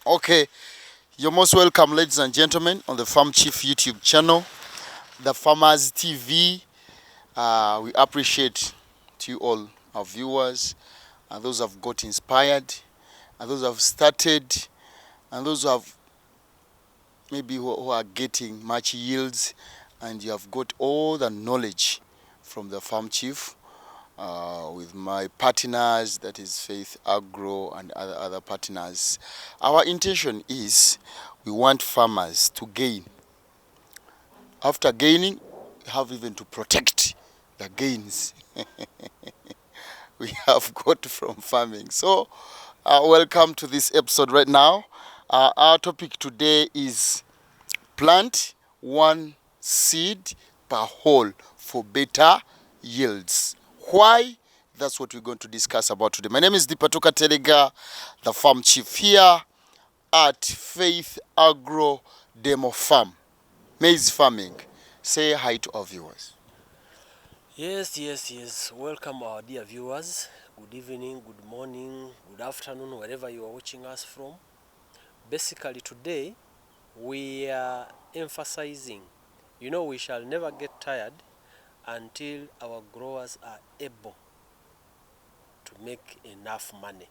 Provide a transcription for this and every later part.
Okay, you're most welcome, ladies and gentlemen, on the Farm Chief YouTube channel, the Farmers TV. We appreciate to you all, our viewers, and those who have got inspired, and those who have started, and those who have maybe who are getting much yields, and you have got all the knowledge from the Farm Chief. With my partners, that is Faith Agro and other partners. Our intention is we want farmers to gain. After gaining, we have even to protect the gains we have got from farming. So, welcome to this episode right now. Our topic today is plant one seed per hole for better yields. Why? That's what we're going to discuss about today. My name is Dipatoka Telega, the Farm Chief here at Faith Agro Demo Farm, maize farming. Say hi to our viewers. Yes. Welcome our dear viewers. Good evening, good morning, good afternoon, wherever you are watching us from. Basically today we are emphasizing, we shall never get tired until our growers are able to make enough money.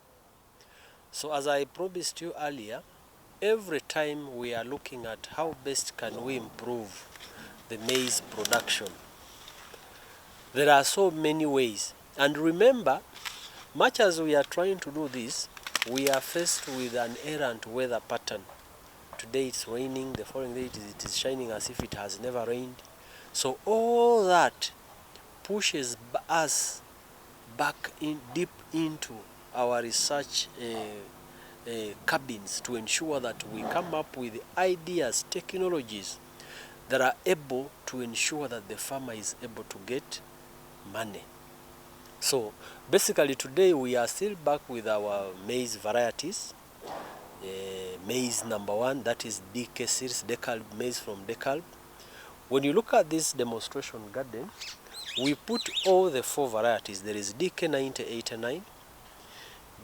So as I promised you earlier, every time we are looking at how best can we improve the maize production. There are so many ways. And remember, much as we are trying to do this, we are faced with an errant weather pattern. Today it's raining, the following day it is shining as if it has never rained. So all that pushes us back deep into our research cabins to ensure that we come up with ideas, technologies that are able to ensure that the farmer is able to get money. So basically today we are still back with our maize varieties. Maize number 1, that is DK series, decal maize from decal. When you look at this demonstration garden, we put all the 4 varieties. There is DK 9089,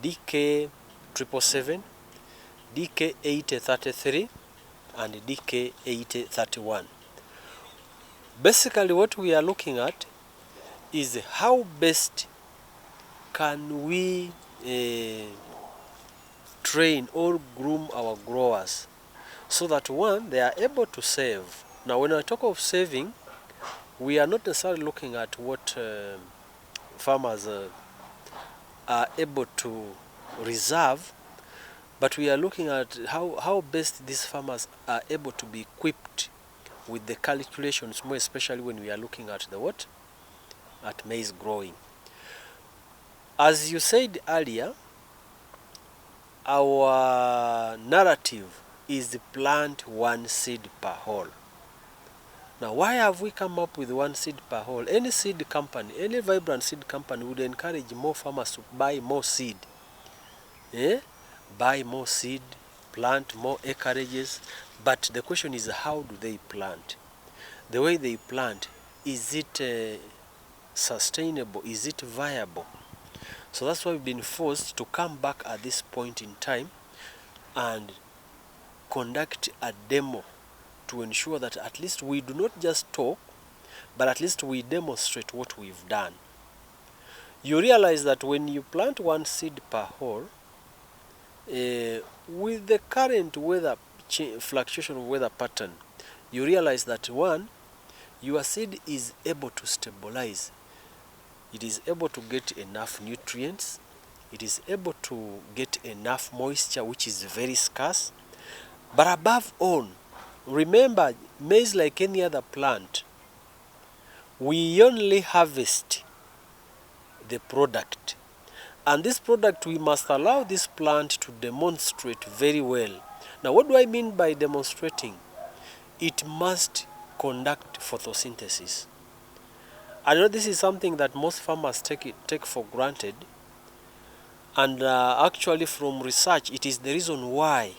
DK 777, DK 8033, and DK 8031. Basically what we are looking at is how best can we train or groom our growers so that one, they are able to save. Now when I talk of saving, we are not necessarily looking at what farmers are able to reserve, but we are looking at how best these farmers are able to be equipped with the calculations, more especially when we are looking at the what? At maize growing. As you said earlier, our narrative is plant one seed per hole. Now why have we come up with one seed per hole? Any seed company, any vibrant seed company would encourage more farmers to buy more seed. Buy more seed, plant more acreages. But the question is, how do they plant? The way they plant, is it sustainable? Is it viable? So that's why we've been forced to come back at this point in time and conduct a demo to ensure that at least we do not just talk, but at least we demonstrate what we've done. You realize that when you plant one seed per hole, with the current weather fluctuation of weather pattern, you realize that one, your seed is able to stabilize. It is able to get enough nutrients. It is able to get enough moisture, which is very scarce. But above all, remember, maize, like any other plant, we only harvest the product. And this product, we must allow this plant to demonstrate very well. Now, what do I mean by demonstrating? It must conduct photosynthesis. I know this is something that most farmers take for granted, and actually from research, it is the reason why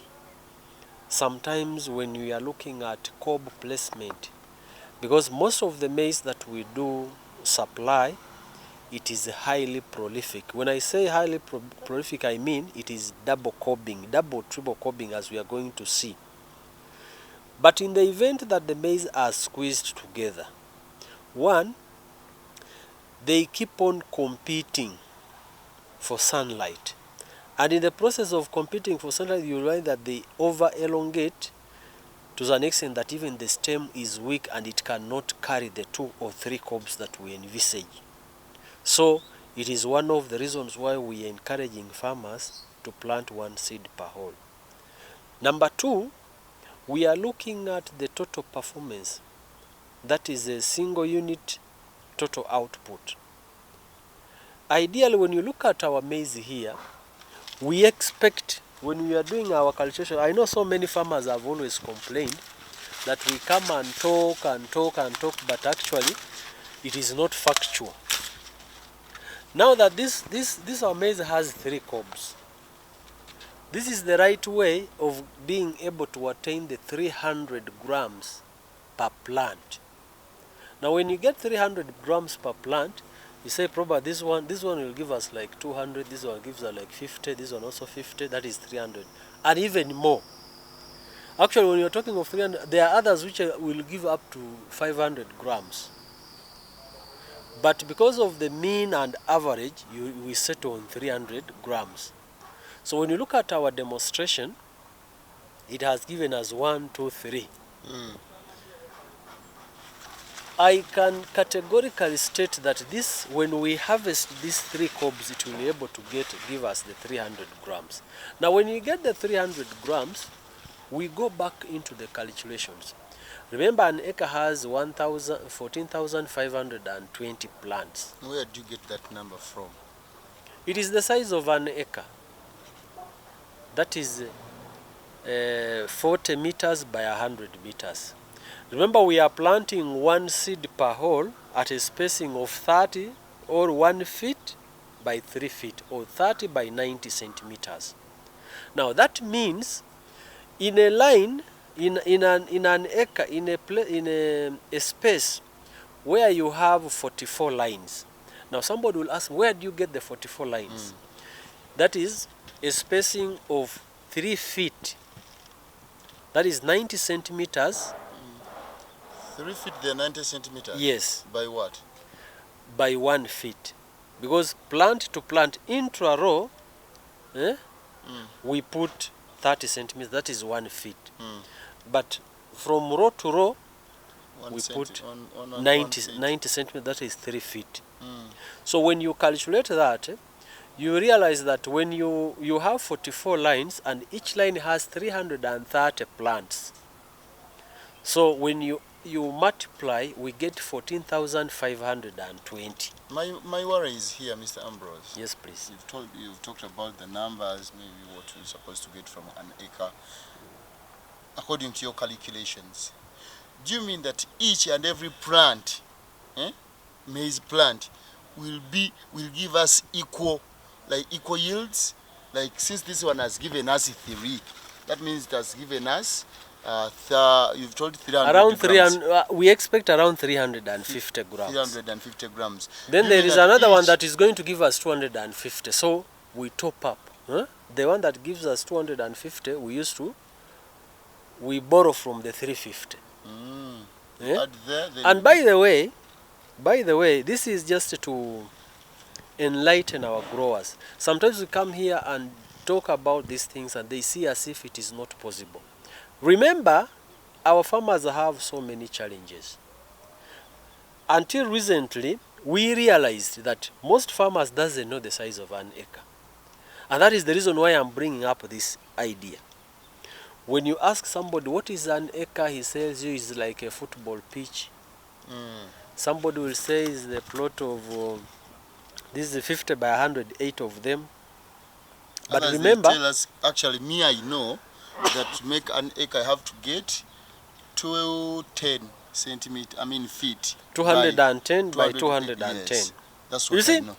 sometimes when we are looking at cob placement, because most of the maize that we do supply it is highly prolific. When I say highly prolific, I mean it is double cobbing, double, triple cobbing, as we are going to see. But in the event that the maize are squeezed together, one, they keep on competing for sunlight. And in the process of competing for sunlight, you find that they over-elongate to an extent that even the stem is weak and it cannot carry the 2 or 3 cobs that we envisage. So it is one of the reasons why we are encouraging farmers to plant 1 seed per hole. Number 2, we are looking at the total performance. That is a single unit total output. Ideally, when you look at our maize here, we expect, when we are doing our cultivation, I know so many farmers have always complained that we come and talk and talk and talk, but actually it is not factual. Now that this our maize has 3 cobs, this is the right way of being able to attain the 300 grams per plant. Now when you get 300 grams per plant, you say probably this one will give us like 200, this one gives us like 50, this one also 50, that is 300, and even more. Actually, when you're talking of 300, there are others which will give up to 500 grams. But because of the mean and average, we settle on 300 grams. So when you look at our demonstration, it has given us 1, 2, 3. I can categorically state that this, when we harvest these 3 cobs, it will be able to give us the 300 grams. Now when you get the 300 grams, we go back into the calculations. Remember, an acre has 14,520 plants. Where do you get that number from? It is the size of an acre. That is 40 meters by 100 meters. Remember, we are planting 1 seed per hole at a spacing of 30 or 1 feet by 3 feet, or 30 by 90 centimeters. Now that means in a line, in an acre, in a space where you have 44 lines. Now somebody will ask, where do you get the 44 lines? That is a spacing of 3 feet. That is 90 centimeters. 3 feet, they're 90 centimeters? Yes. By what? By 1 feet. Because plant to plant, intra-row, we put 30 centimeters, that is 1 feet. But from row to row, we put 90 centimeters, that is 3 feet. So when you calculate that, you realize that when you have 44 lines and each line has 330 plants. So when you multiply, we get 14,520. My worry is here, Mr. Ambrose. Yes, please. You've talked about the numbers, maybe what we're supposed to get from an acre, according to your calculations. Do you mean that each and every plant, maize plant, will give us equal yields? Like, since this one has given us 3, that means it has given us you've told 300 around grams. 300, we expect around 350 grams. 350 grams. Then there is another one that is going to give us 250. So we top up. The one that gives us 250, we borrow from the 350. And by the way, this is just to enlighten our growers. Sometimes we come here and talk about these things and they see as if it is not possible. Remember, our farmers have so many challenges. Until recently, we realized that most farmers doesn't know the size of an acre. And that is the reason why I'm bringing up this idea. When you ask somebody what is an acre, he says you is like a football pitch. Somebody will say is the plot of this is 50 by 100, 8 of them. But others, remember, they tell us, actually, me, I know that to make an acre I have to get 210 feet. 210 by 210. Yes, that's what I know.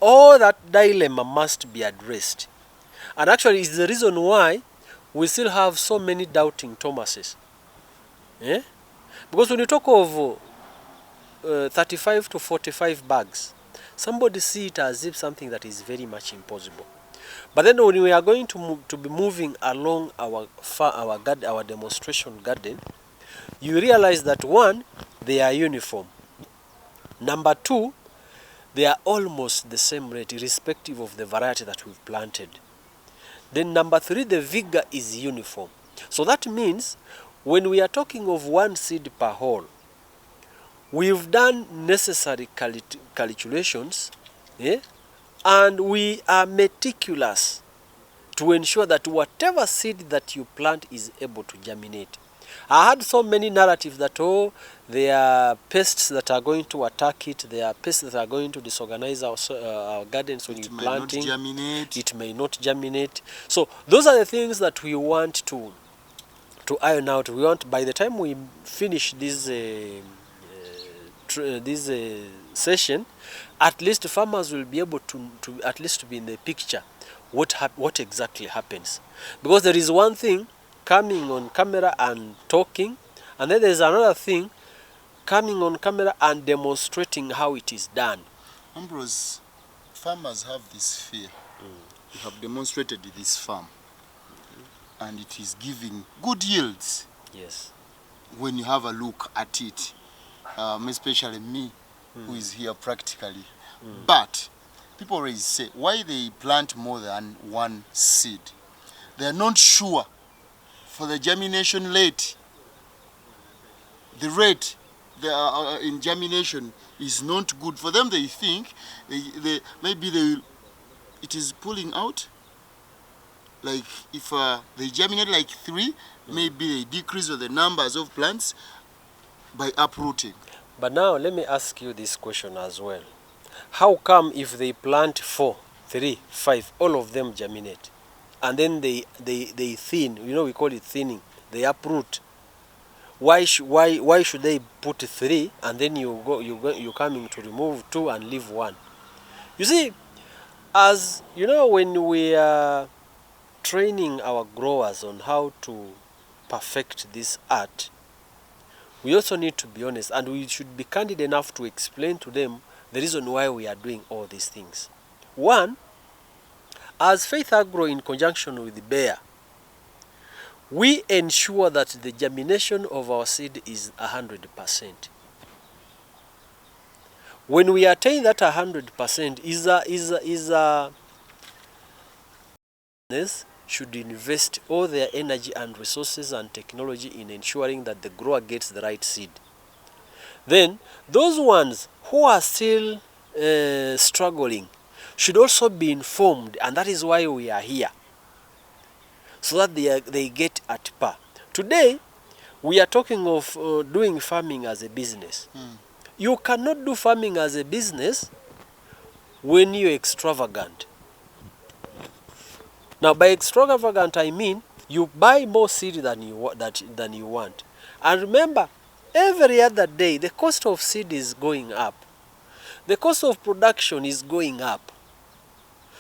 All that dilemma must be addressed. And actually it's the reason why we still have so many doubting Thomases. Because when you talk of 35 to 45 bags, somebody see it as if something that is very much impossible. But then when we are going to be moving along our demonstration garden, you realize that one, they are uniform. Number two, they are almost the same rate irrespective of the variety that we've planted. Then number three, the vigor is uniform. So that means when we are talking of one seed per hole, we've done necessary calculations, and we are meticulous to ensure that whatever seed that you plant is able to germinate. I had so many narratives that, oh, there are pests that are going to attack it, there are pests that are going to disorganize our gardens when you're planting. It may not germinate. So those are the things that we want to iron out. We want, by the time we finish this session, at least farmers will be able to at least be in the picture what exactly happens. Because there is one thing coming on camera and talking, and then there's another thing coming on camera and demonstrating how it is done. Ambrose, farmers have this fear. We have demonstrated this farm, and it is giving good yields. Yes. When you have a look at it, especially me, who is here practically. But people always say, why they plant more than one seed? They are not sure for the germination rate. The rate in germination is not good for them. They think it is pulling out. Like if they germinate like 3, maybe they decrease the numbers of plants by uprooting. But now let me ask you this question as well. How come if they plant 4, 3, 5, all of them germinate, and then they thin? You know, we call it thinning. They uproot. Why should they put 3 and then you're coming to remove 2 and leave 1? You see, as you know, when we are training our growers on how to perfect this art, we also need to be honest, and we should be candid enough to explain to them the reason why we are doing all these things. One, as Faith Agro in conjunction with Bayer, we ensure that the germination of our seed is 100%. When we attain that 100%, business should invest all their energy and resources and technology in ensuring that the grower gets the right seed. Then those ones who are still struggling should also be informed, and that is why we are here, so that they get at par. Today we are talking of doing farming as a business. You cannot do farming as a business when you're extravagant. Now by extravagant I mean you buy more seed than you want. And remember, every other day the cost of seed is going up. The cost of production is going up.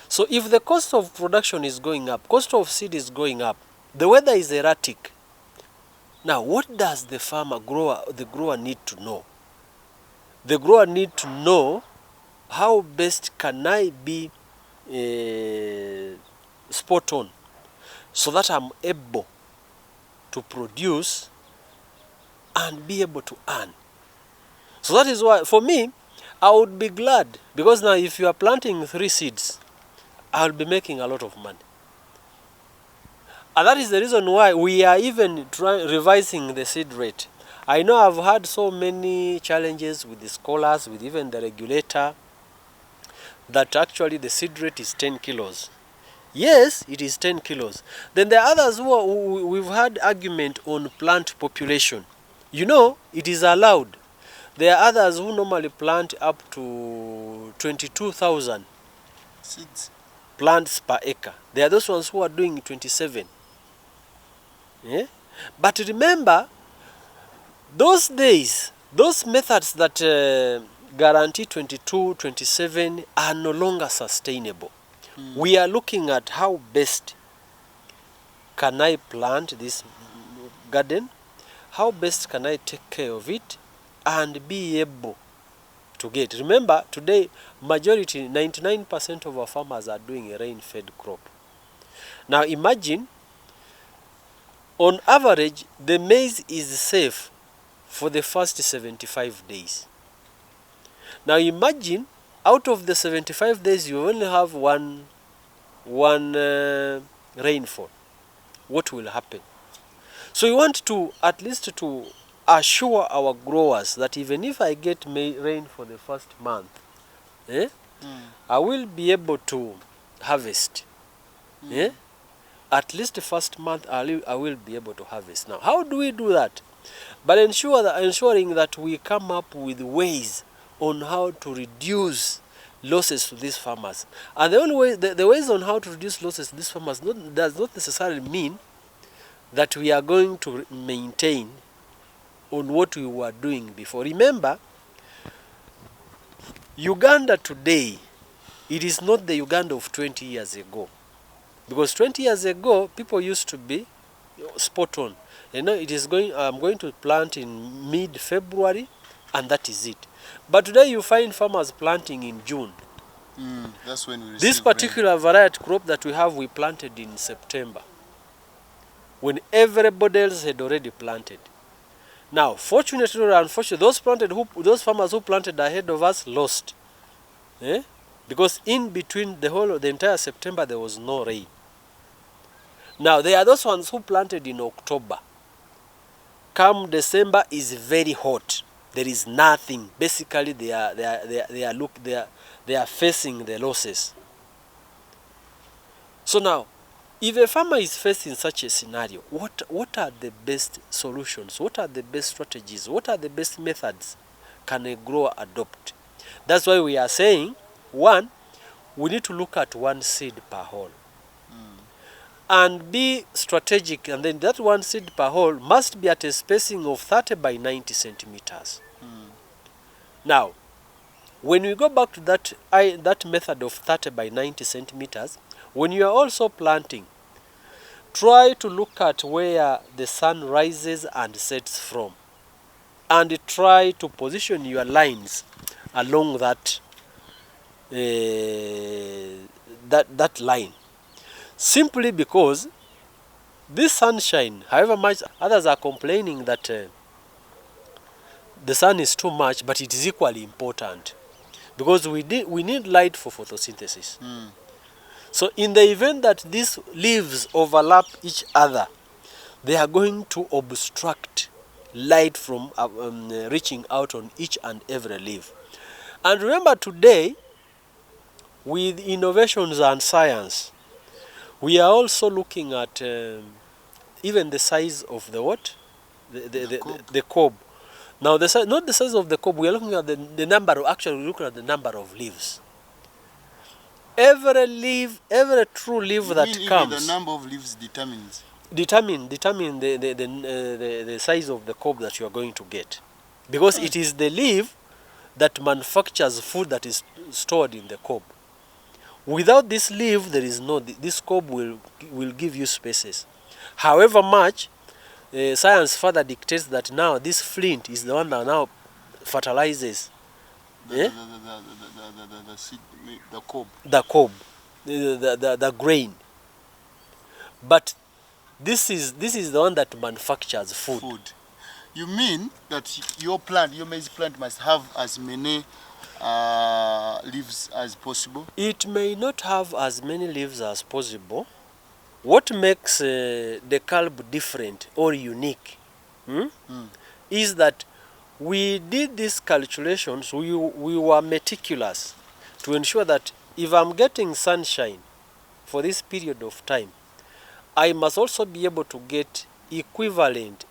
So if the cost of production is going up, cost of seed is going up, the weather is erratic. Now what does the grower need to know? The grower need to know how best can I be spot on so that I'm able to produce and be able to earn. So that is why, for me, I would be glad, because now if you are planting 3 seeds, I'll be making a lot of money. And that is the reason why we are even revising the seed rate. I know I've had so many challenges with the scholars, with even the regulator, that actually the seed rate is 10 kilos. Yes, it is 10 kilos. Then there are others who we've had argument on plant population. You know, it is allowed. There are others who normally plant up to 22,000 seeds plants per acre. There are those ones who are doing 27. Yeah? But remember, those days, those methods that guarantee 22, 27 are no longer sustainable. We are looking at how best can I plant this garden, how best can I take care of it and be able to get. Remember, today, majority, 99% of our farmers are doing a rain-fed crop. Now imagine, on average, the maize is safe for the first 75 days. Now imagine, out of the 75 days, you only have one rainfall. What will happen? So we want to, at least to assure our growers that even if I get rain for the first month, I will be able to harvest. At least the first month I will be able to harvest. Now, how do we do that? But ensuring that we come up with ways on how to reduce losses to these farmers. And the only way, the ways on how to reduce losses to these farmers does not necessarily mean that we are going to maintain on what we were doing before. Remember, Uganda today, it is not the Uganda of 20 years ago. Because 20 years ago, people used to be spot on. You know, I'm going to plant in mid-February, and that is it. But today you find farmers planting in June. That's when we receive this particular variety crop that we have, we planted in September, when everybody else had already planted. Now, fortunately or unfortunately, those farmers who planted ahead of us lost. Because in between the entire September, there was no rain. Now, there are those ones who planted in October. Come December is very hot. There is nothing. Basically, they are facing the losses. So now, if a farmer is facing such a scenario, what are the best solutions? What are the best strategies? What are the best methods can a grower adopt? That's why we are saying, one, we need to look at one seed per hole. And be strategic, and then that one seed per hole must be at a spacing of 30 by 90 centimeters. Now, when we go back to that method of 30 by 90 centimeters, when you are also planting, try to look at where the sun rises and sets from, and try to position your lines along that line. Simply because this sunshine, however much others are complaining that the sun is too much, but it is equally important, because we need light for photosynthesis. So in the event that these leaves overlap each other, they are going to obstruct light from reaching out on each and every leaf. And remember, today, with innovations and science, we are also looking at even the size of the what? The cob. Now, not the size of the cob, we are looking at the number, actually we're looking at the number of leaves. Every leaf, every true leaf that comes, even the number of leaves determine the size of the cob that you are going to get, because it is the leaf that manufactures food that is stored in the cob. Without this leaf, there is this cob will give you spaces. However much science further dictates that now this flint is the one that now fertilizes the cob, the grain. But this is the one that manufactures food. You mean that your maize plant must have as many leaves as possible? It may not have as many leaves as possible. What makes the bulb different or unique is that we did these calculations, we were meticulous to ensure that if I'm getting sunshine for this period of time, I must also be able to get equivalent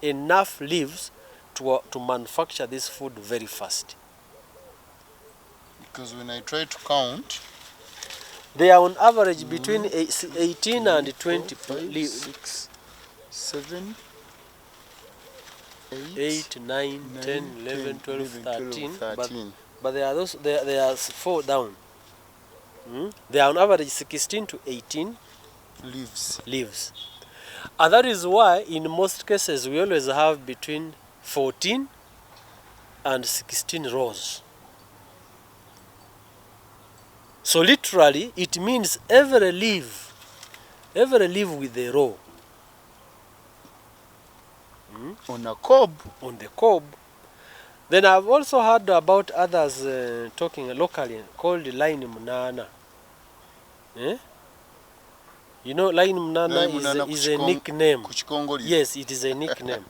enough leaves to manufacture this food very fast. Because when I try to count, they are on average between 18 and 20 leaves. 6, 7, 8, 9, 10, 11, 12, 13. But there are 4 down. They are on average 16 to 18 leaves. And that is why in most cases we always have between 14 and 16 rows So literally, it means every leaf with a row On a cob. on the cob. Then I've also heard about others talking locally called line munana. Eh? You know, line munana is a nickname. Yes, it is a nickname.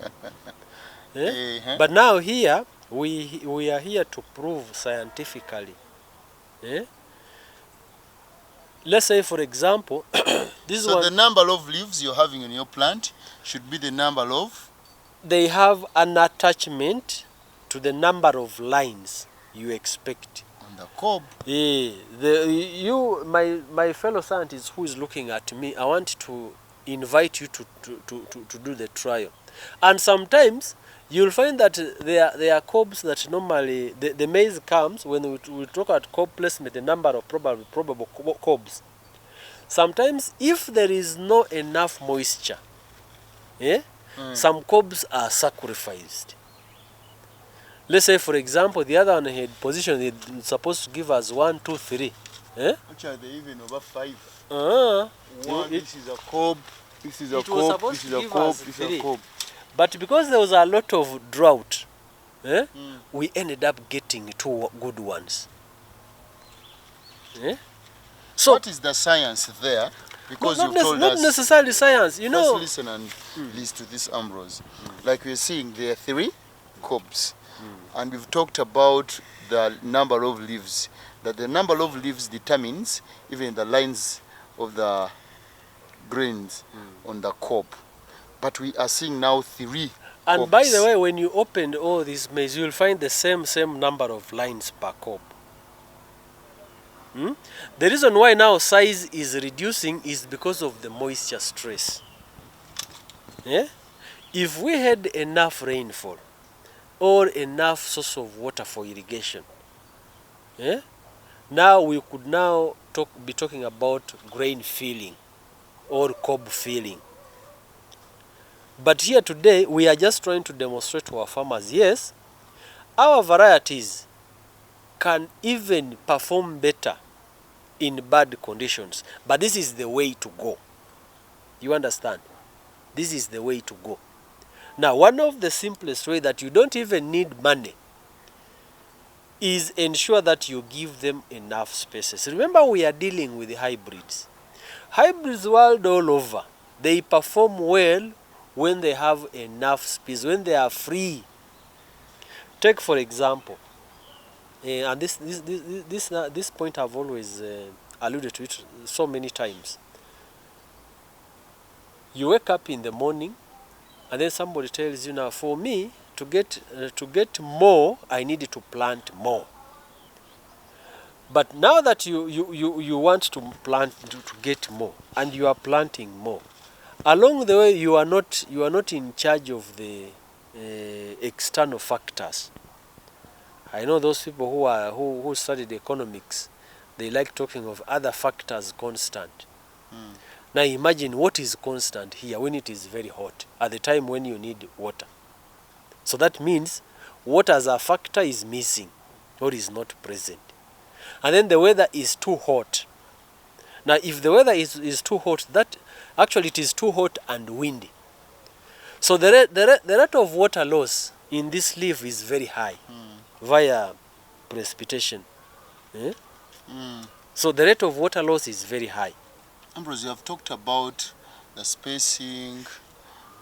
Eh? But now here, we are here to prove scientifically. Eh? Let's say, for example, this so one. the number of leaves you're having in your plant should be the number of. They have an attachment to the number of lines you expect. On the cob. My fellow scientist who is looking at me, I want to invite you to do the trial. And sometimes you'll find that there are cobs that normally the maize comes when we talk at cob placement, the number of probable cobs. Sometimes if there is not enough moisture, some cobs are sacrificed. Let's say, for example, the other one had position it's supposed to give us 1, 2, 3. Actually, they even over 5. This is a cob. This is a cob. This is a cob. This is a cob. But because there was a lot of drought, we ended up getting 2 good ones. So what is the science there? Because you've told us. Not necessarily science, you know. Let's listen and listen to this, Ambrose. Like we're seeing, there are 3 cobs. And we've talked about the number of leaves. That the number of leaves determines even the lines of the grains on the cob. But we are seeing now 3 And cobs. by the way, when you open all these maize, you'll find the same number of lines per cob. The reason why now size is reducing is because of the moisture stress. If we had enough rainfall or enough source of water for irrigation, now we could now be talking about grain filling or cob filling. But here today, we are just trying to demonstrate to our farmers, yes, our varieties can even perform better in bad conditions. But this is the way to go. You understand? This is the way to go. Now, one of the simplest way that you don't even need money is ensure that you give them enough spaces. Remember, we are dealing with the hybrids. Hybrids world all over, they perform well when they have enough space, when they are free. Take for example, and this point I've always alluded to it so many times. You wake up in the morning, and then somebody tells you, now for me to get more, I need to plant more. But now that you want to plant to get more, and you are planting more, along the way you are not in charge of the external factors. I know those people who studied economics, they like talking of other factors constant. Now imagine what is constant here when it is very hot, at the time when you need water. So that means water as a factor is missing or is not present. And then the weather is too hot. Now if the weather is too hot, that actually it is too hot and windy. So the rate of water loss in this leaf is very high via precipitation. So the rate of water loss is very high. Ambrose, you have talked about the spacing,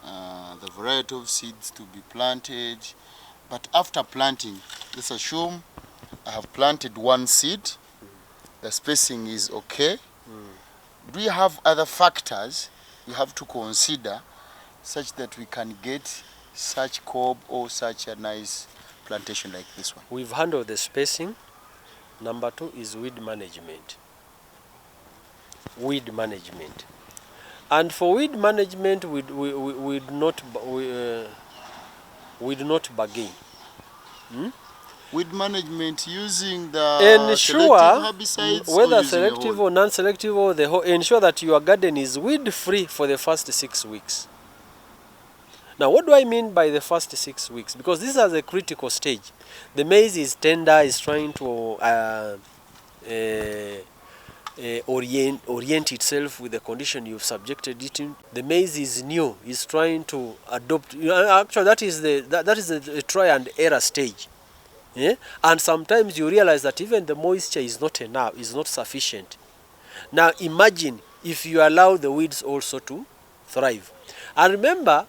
the variety of seeds to be planted. But after planting, let's assume I have planted 1 seed. The spacing is okay. Do you have other factors you have to consider such that we can get such cob or such a nice plantation like this one? We've handled the spacing. Number 2 is weed management. Weed management. And for weed management, we do not bargain. Weed management using the ensure selective herbicides, whether selective or non-selective, or the whole, ensure that your garden is weed free for the first 6 weeks. Now, what do I mean by the first 6 weeks? Because this is a critical stage. The maize is tender, is trying to orient itself with the condition you've subjected it in. The maize is new, is trying to adopt. Actually, that is the try and error stage. Yeah? And sometimes you realize that even the moisture is not enough, is not sufficient. Now imagine if you allow the weeds also to thrive. And remember,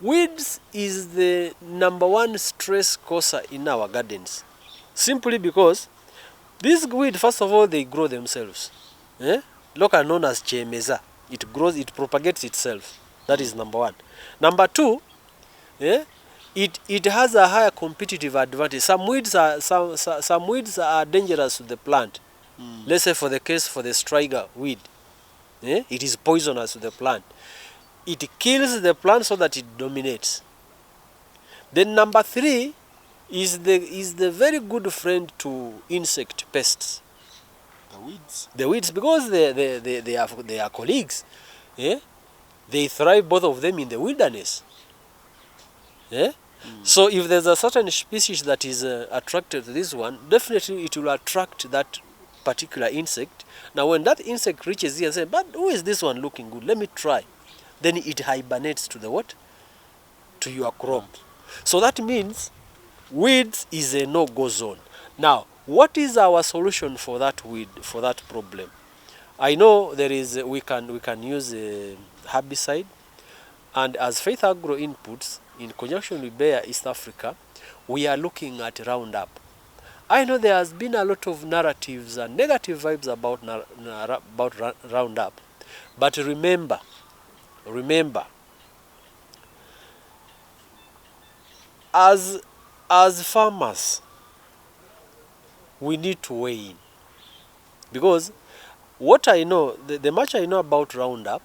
weeds is the #1 stress causer in our gardens. Simply because these weeds, first of all, they grow themselves. Local known as chemeza. It grows, it propagates itself. That is #1. #2, it has a higher competitive advantage. Some weeds are dangerous to the plant. Let's say for the striga weed, it is poisonous to the plant. It kills the plant so that it dominates. Then #3 is the very good friend to insect pests. The weeds, because they are colleagues. They thrive, both of them, in the wilderness. So if there's a certain species that is attracted to this one, definitely it will attract that particular insect. Now when that insect reaches here and says, but who is this one looking good? Let me try. Then it hibernates to the what? To your crop. So that means weeds is a no-go zone. Now, what is our solution for that weed, for that problem? I know there is, we can use a herbicide, and as Faith Agro inputs, in conjunction with Bayer East Africa, we are looking at Roundup. I know there has been a lot of narratives and negative vibes about Roundup, but remember, as farmers, we need to weigh in, because what I know, the much I know about Roundup,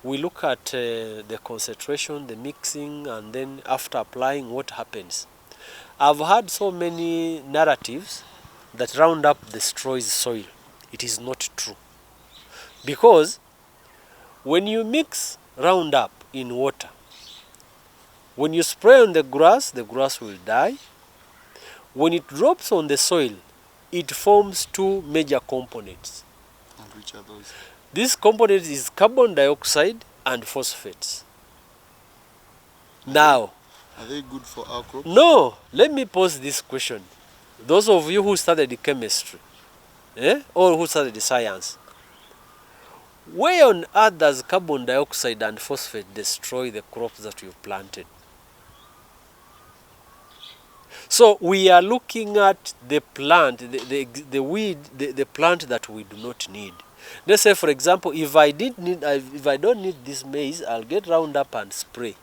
we look at the concentration, the mixing, and then after applying, what happens. I've heard so many narratives that Roundup destroys soil. It is not true. Because when you mix Roundup in water, when you spray on the grass will die. When it drops on the soil, it forms two major components. And which are those? This component is carbon dioxide and phosphates. Now, are they good for our crops? No. Let me pose this question. Those of you who studied chemistry, or who studied science, where on earth does carbon dioxide and phosphate destroy the crops that you've planted? So we are looking at the plant, the weed, the plant that we do not need. Let's say, for example, if I don't need this maize, I'll get Roundup and spray.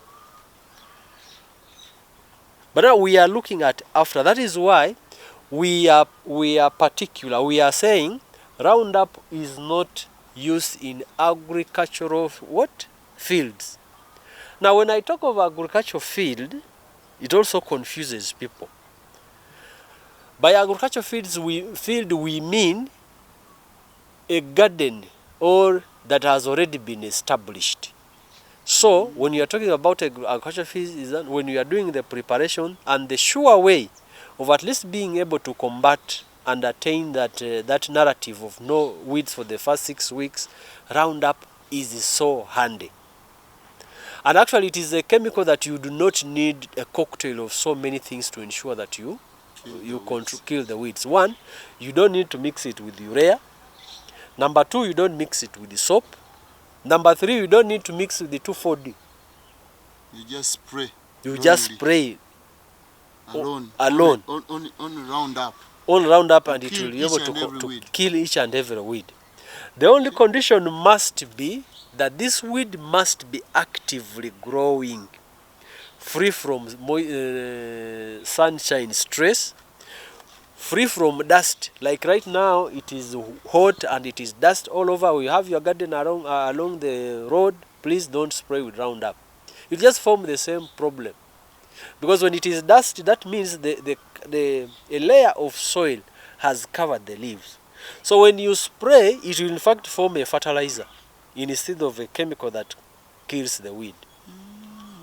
But now we are looking at after. That is why we are particular. We are saying Roundup is not used in agricultural fields. Now, when I talk of agricultural field, it also confuses people. By agricultural field we mean a garden or that has already been established. So when you are talking about agricultural fields, is that when you are doing the preparation, and the sure way of at least being able to combat and attain that narrative of no weeds for the first 6 weeks, Roundup is so handy. And actually it is a chemical that you do not need a cocktail of so many things to ensure that you kill the weeds. One, you don't need to mix it with urea. #2, you don't mix it with the soap. #3, you don't need to mix with the 2,4-D. You just spray. You just spray alone. On Roundup. On Roundup, and it will be able to kill each and every weed. The only condition must be that this weed must be actively growing, free from sunshine stress, free from dust. Like right now, it is hot and it is dust all over. You have your garden along the road. Please don't spray with Roundup. You just form the same problem. Because when it is dust, that means a layer of soil has covered the leaves. So when you spray, it will in fact form a fertilizer instead of a chemical that kills the weed.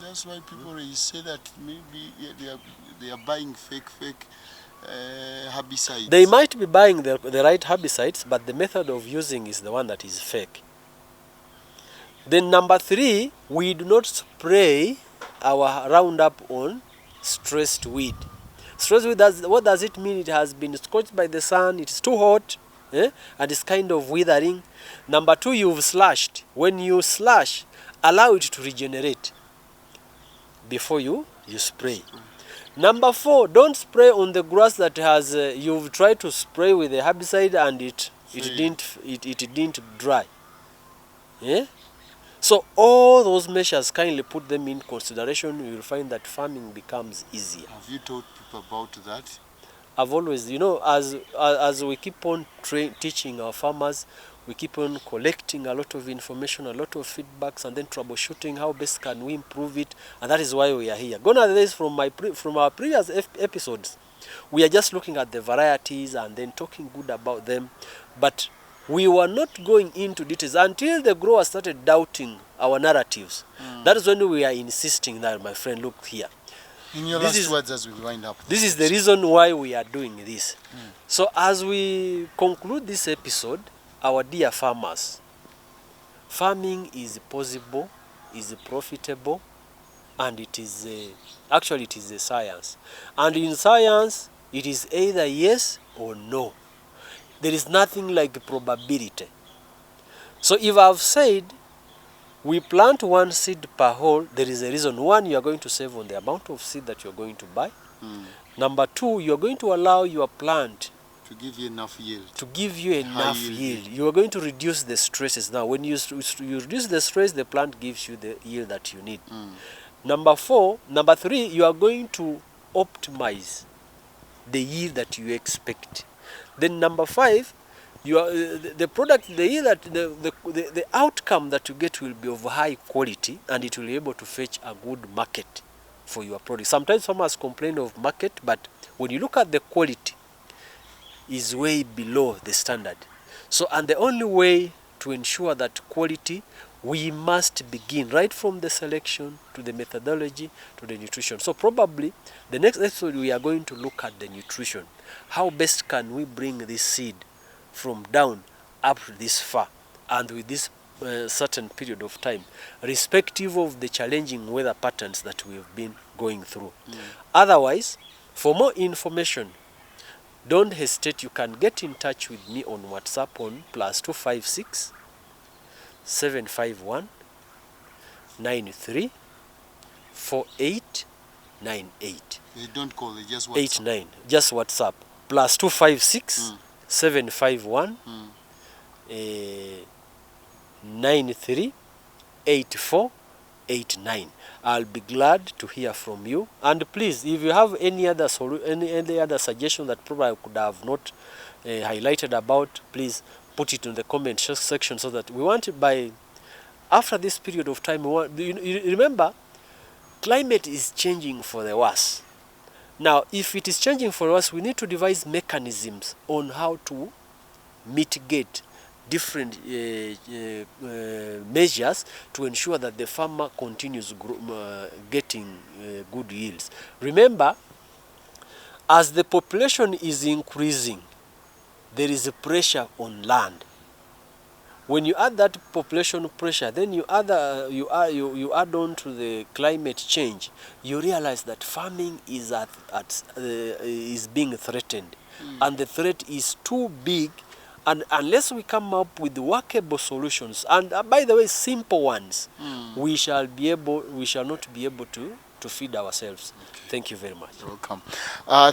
That's why people say that maybe they are buying fake herbicides? They might be buying the right herbicides, but the method of using is the one that is fake. Then number 3, we do not spray our Roundup on stressed weed. Stressed weed, what does it mean? It has been scorched by the sun, it's too hot, and it's kind of withering. Number 2, you've slashed. When you slash, allow it to regenerate before you spray. Number 4, don't spray on the grass that has you've tried to spray with the herbicide and it didn't dry. Yeah? So all those measures, kindly put them in consideration. You will find that farming becomes easier. Have you told people about that? I've always, as we keep on teaching our farmers, we keep on collecting a lot of information, a lot of feedbacks, and then troubleshooting how best can we improve it, and that is why we are here. Gone are the days from our previous episodes. We are just looking at the varieties and then talking good about them, but we were not going into details until the growers started doubting our narratives. That is when we are insisting that, my friend, look here. In your last words as we wind up. This is the reason why we are doing this. So as we conclude this episode, our dear farmers, farming is possible, is profitable, and it is actually it is a science. And in science, it is either yes or no. There is nothing like probability. So if I've said we plant 1 seed per hole, there is a reason. 1, you are going to save on the amount of seed that you are going to buy. Number 2, you are going to allow your plant to give you enough yield. To give you enough yield. You are going to reduce the stresses. Now, when you reduce the stress, the plant gives you the yield that you need. Number 3, you are going to optimize the yield that you expect. Then number 5, you are the product, the yield that the outcome that you get will be of high quality, and it will be able to fetch a good market for your product. Sometimes farmers complain of market, but when you look at the quality, is way below the standard. So, and the only way to ensure that quality, we must begin right from the selection to the methodology to the nutrition. So probably the next episode we are going to look at the nutrition. How best can we bring this seed from down up this far and with this certain period of time, respective of the challenging weather patterns that we have been going through. Otherwise, for more information, don't hesitate. You can get in touch with me on WhatsApp on +256 751 93 48 98. They don't call, they just WhatsApp. 89. Just WhatsApp. +256 751 93 84 89. I'll be glad to hear from you. And please, if you have any other any other suggestion that probably I could have not highlighted about, please put it in the comment section, so that we want it by after this period of time. You remember, climate is changing for the worse. Now, if it is changing for us, we need to devise mechanisms on how to mitigate different measures to ensure that the farmer continues getting good yields. Remember, as the population is increasing, there is a pressure on land. When you add that population pressure, then you add on to the climate change, you realize that farming is is being threatened, and the threat is too big. And unless we come up with workable solutions, and by the way, simple ones, we shall not be able to feed ourselves. Okay. Thank you very much. You're welcome.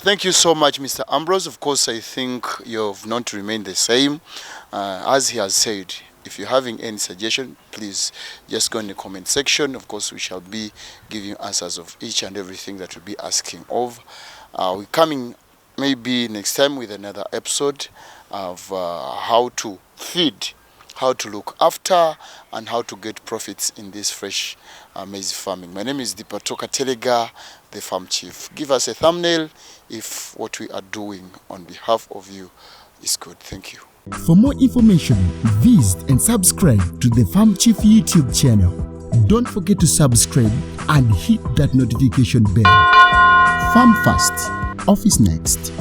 Thank you so much, Mr. Ambrose. Of course, I think you've not remained the same. As he has said, if you're having any suggestion, please just go in the comment section. Of course, we shall be giving answers of each and everything that we'll be asking of. We're coming maybe next time with another episode of how to feed, how to look after, and how to get profits in this fresh maize farming. My name is Dipatoka Telega, the farm chief. Give us a thumbnail if what we are doing on behalf of you is good. Thank you. For more information, visit and subscribe to the Farm Chief YouTube channel. Don't forget to subscribe and hit that notification bell. Farm Fast, Office Next.